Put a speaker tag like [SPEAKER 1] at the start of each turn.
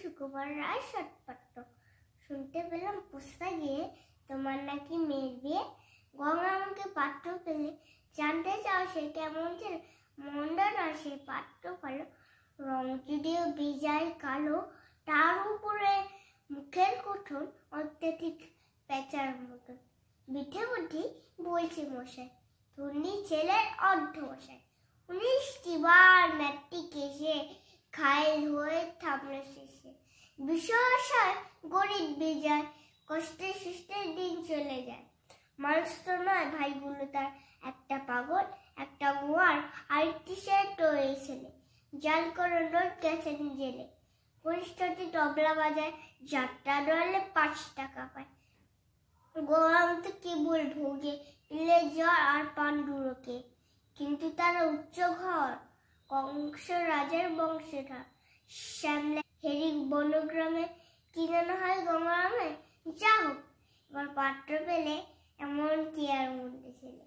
[SPEAKER 1] সুকুমার রায় শটপট্ট। শুনতে পেলাম পোস্তা গিয়ে তোমার নাকি মেয়ের বিয়ে। গঙ্গারামকে পাত্র পেলে জানতে চাও সে কেমন ছেলে। মন্দ না সে পাত্র ভালো, রং যদিও বিজায় কালো, তার উপরে মুখের গঠন অত্যাধিক পেঁচার মতন। বিঠে বুদ্ধি বলছি মশাই, ধনী ছেলের অর্ধমশাই। 19টি বার ম্যাটটি কেসে ঘায়েল হয়ে থামলো শেষে। বিষয় গরিব বিজয়, কষ্টে সুষ্টে দিন চলে যায়। মানুষ তো নয় ভাইগুলো তার, একটা পাগল একটা গোয়ার আরেকটি সে তো এই ছেলে। জাল করে রোজ গেছেন জেলে, কনিষ্ঠটি তবলা বাজায়, যাত্রা দলে 5 টাকা পায়। গৌরাম তো কেবল ভোগে পিলে জ্বর আর পাণ্ডুরকে, কিন্তু তারা উচ্চ ঘর, কংস রাজার বংশধর। শ্যামলা হেরিক বনগ্রামে কিনানো হয় গঙ্গারামে। যা হোক, এবার পাত্র পেলে এমন কি আর মন্দ ছেলে।